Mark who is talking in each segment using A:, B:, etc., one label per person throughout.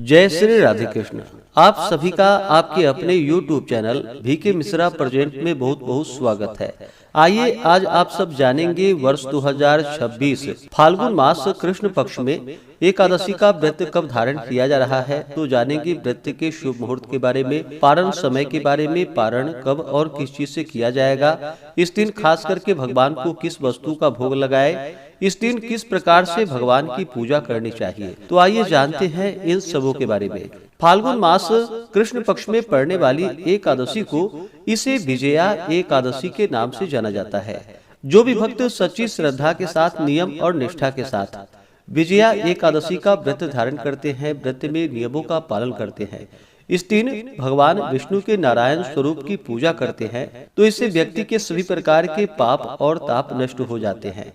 A: जय श्री राधे कृष्ण। आप सभी का आपके अपने YouTube channel VK Mishra present में बहुत बहुत स्वागत है। आइए आज आप सब जानेंगे वर्ष 2026 फाल्गुन मास कृष्ण पक्ष में एकादशी का व्रत कब धारण किया जा रहा है। तो जानेंगे व्रत के शुभ मुहूर्त के बारे में, पारण समय के बारे में, पारण कब और किस चीज से किया जाएगा, इस दिन खास करके भगवान को किस वस्तु का भोग लगाए, इस दिन किस प्रकार से भगवान की पूजा करनी चाहिए। तो आइए जानते हैं इन सबों के बारे में। फाल्गुन मास कृष्ण पक्ष में पड़ने वाली एकादशी को इसे विजया एकादशी के नाम से जाना जाता है। जो भी भक्त सच्ची श्रद्धा के साथ, नियम और निष्ठा के साथ विजया एकादशी का व्रत धारण करते हैं, व्रत में नियमों का पालन करते हैं, इस दिन भगवान विष्णु के नारायण स्वरूप की पूजा करते हैं, तो इससे व्यक्ति के सभी प्रकार के पाप और ताप नष्ट हो जाते हैं।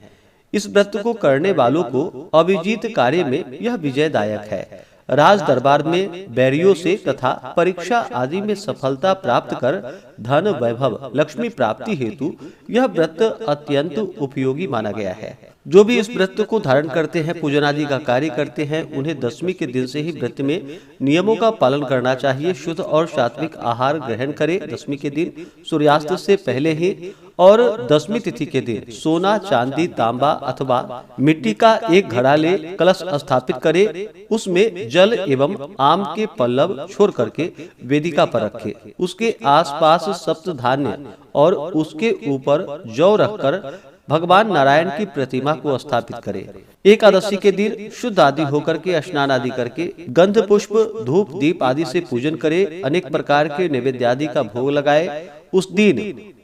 A: इस व्रत को करने वालों को अभिजीत कार्य में यह विजयदायक है। राज दरबार में बैरियों से तथा परीक्षा आदि में सफलता प्राप्त कर धन, वैभव, लक्ष्मी प्राप्ति हेतु यह व्रत अत्यंत उपयोगी माना गया है। जो भी इस व्रत को धारण करते हैं, पूजन आदि का कार्य करते हैं, उन्हें दशमी के दिन से ही व्रत में नियमों का पालन करना चाहिए। शुद्ध और सात्विक आहार ग्रहण करें। दशमी के दिन सूर्यास्त से पहले ही और दशमी तिथि के दिन सोना, चांदी, तांबा अथवा मिट्टी का एक घड़ा ले कलश स्थापित करे, उसमें जल एवं आम के पल्लव छोड़ करके वेदिका पर रखे। उसके आसपास सप्त धान्य और उसके ऊपर जौ रखकर भगवान नारायण की प्रतिमा को स्थापित करे। एकादशी के दिन शुद्ध आदि होकर के स्नान आदि करके गंध, पुष्प, धूप, दीप आदि से पूजन करे। अनेक प्रकार के नैवेद्य आदि का भोग लगाए। उस दिन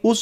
A: उस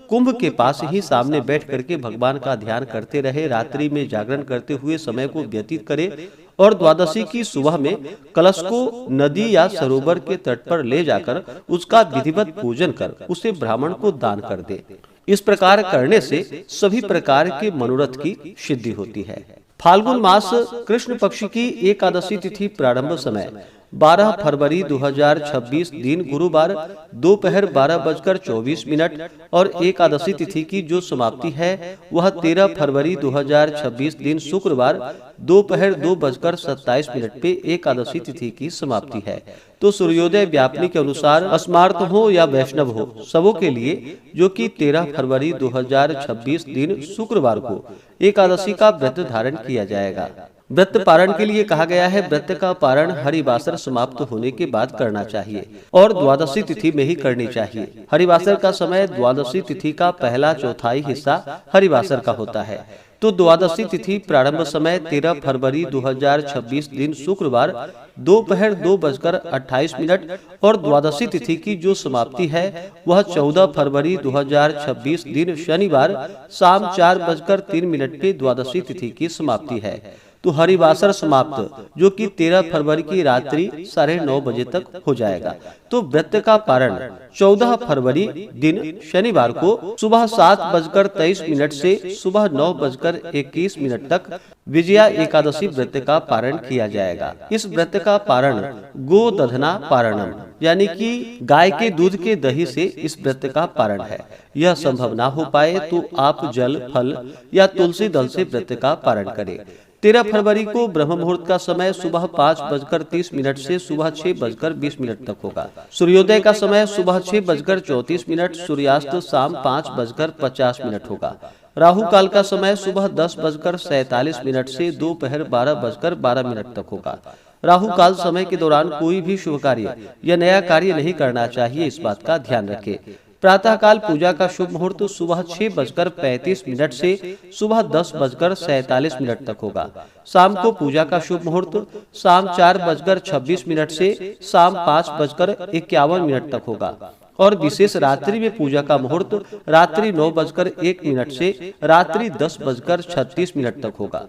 A: कुंभ के पास ही सामने बैठ करके भगवान का ध्यान करते रहे। रात्रि में जागरण करते हुए समय को व्यतीत करे और द्वादशी की सुबह में कलश को नदी या सरोवर के तट पर ले जाकर उसका विधिवत पूजन कर उसे ब्राह्मण को दान कर दे। इस प्रकार करने से सभी प्रकार के मनोरथ की सिद्धि होती है। फाल्गुन मास कृष्ण पक्ष की एकादशी तिथि प्रारंभ समय 12 फरवरी 2026 दिन गुरुवार दोपहर 12:24 और एकादशी तिथि की जो समाप्ति है वह 13 फरवरी 2026 दिन शुक्रवार दोपहर 2:27 पे एकादशी तिथि की समाप्ति है। तो सूर्योदय व्यापनी के अनुसार स्मार्त हो या वैष्णव हो, सबों के लिए जो कि 13 फरवरी 2026 दिन शुक्रवार को एकादशी का व्रत धारण किया जाएगा। व्रत पारण के लिए कहा गया है, व्रत का पारण हरिवासर समाप्त होने के बाद करना चाहिए और द्वादशी तिथि में ही करनी चाहिए। हरिवासर का समय द्वादशी तिथि का पहला चौथाई हिस्सा हरिवासर का होता है। तो द्वादशी तिथि प्रारंभ समय 13 फरवरी 2026 दिन शुक्रवार दोपहर 2:28 और द्वादशी तिथि की जो समाप्ति है वह 14 फरवरी 2026 दिन शनिवार शाम 4:03 पे द्वादशी तिथि की समाप्ति है। तो हरिवासर समाप्त जो कि 13 फरवरी की रात्रि 9:30 बजे तक हो जाएगा। तो व्रत का पारण 14 फरवरी दिन शनिवार को सुबह 7:23 से सुबह 9:21 तक विजया एकादशी व्रत का पारण किया जाएगा। इस व्रत का पारण गोदधना पारणम यानी कि गाय के दूध के दही से इस व्रत का पारण है। यह संभव ना हो पाए तो आप जल, फल या तुलसी दल से व्रत का पारण करें। 13 फरवरी को ब्रह्म मुहूर्त का समय सुबह 5:30 से सुबह 6:20 तक होगा। सूर्योदय का समय सुबह 6:34, सूर्यास्त शाम 5:50 होगा। राहु काल का समय सुबह 10:47 से दोपहर 12:12 तक होगा। राहु काल समय के दौरान कोई भी शुभ कार्य या नया कार्य नहीं करना चाहिए, इस बात का ध्यान रखें। प्रातः काल पूजा का शुभ मुहूर्त सुबह 6:35 से सुबह 10:47 तक होगा। शाम को पूजा का शुभ मुहूर्त शाम 4:26 से शाम 5:51 तक होगा और विशेष रात्रि में पूजा का मुहूर्त रात्रि 9:01 से रात्रि 10:36 तक होगा।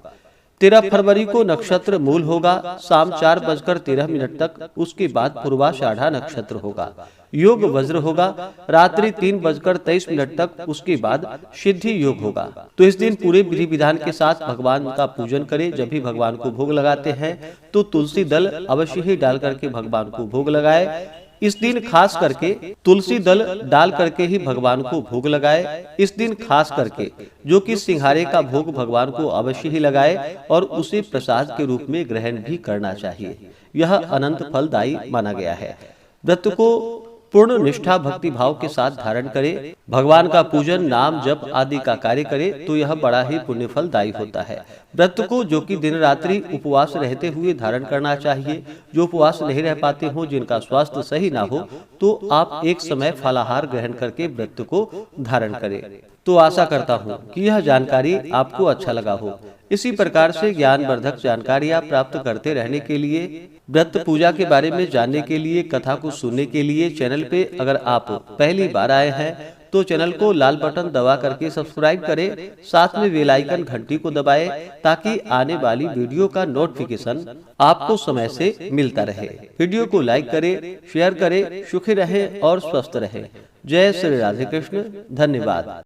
A: 13 फरवरी को नक्षत्र मूल होगा शाम 4:13 तक, उसके बाद पूर्वाषाढ़ा नक्षत्र होगा। योग वज्र होगा रात्रि 3:23 तक, उसके बाद सिद्धि योग होगा। तो इस दिन पूरे विधि विधान के साथ भगवान का पूजन करें। जब भी भगवान को भोग लगाते हैं तो तुलसी दल अवश्य ही डाल करके भगवान को भोग लगाए। इस दिन खास करके तुलसी दल डाल करके ही भगवान को भोग लगाए। इस दिन खास करके जो कि सिंघारे का भोग भगवान को अवश्य ही लगाए और उसे प्रसाद के रूप में ग्रहण भी करना चाहिए। यह अनंत फलदायी माना गया है। व्रत को पूर्ण निष्ठा भक्ति भाव के साथ धारण करे, भगवान का पूजन नाम जप आदि का कार्य करे तो यह बड़ा ही पुण्य फलदायी होता है। व्रत को जो कि दिन रात्रि उपवास रहते हुए धारण करना चाहिए। जो उपवास नहीं रह पाते हो, जिनका स्वास्थ्य सही ना हो, तो आप एक समय फलाहार ग्रहण करके व्रत को धारण करें। तो आशा करता हूँ कि यह जानकारी आपको अच्छा लगा हो। इसी प्रकार से ज्ञानवर्धक जानकारियाँ प्राप्त करते रहने के लिए, व्रत पूजा के बारे में जानने के लिए, कथा को सुनने के लिए चैनल पे अगर आप पहली बार आए हैं तो चैनल को लाल बटन दबा करके सब्सक्राइब करें, साथ में बेल आइकन घंटी को दबाएं ताकि आने वाली वीडियो का नोटिफिकेशन आपको समय से मिलता रहे। वीडियो को लाइक करें, शेयर करें, सुखी रहें और स्वस्थ रहें। जय श्री राधे कृष्ण। धन्यवाद।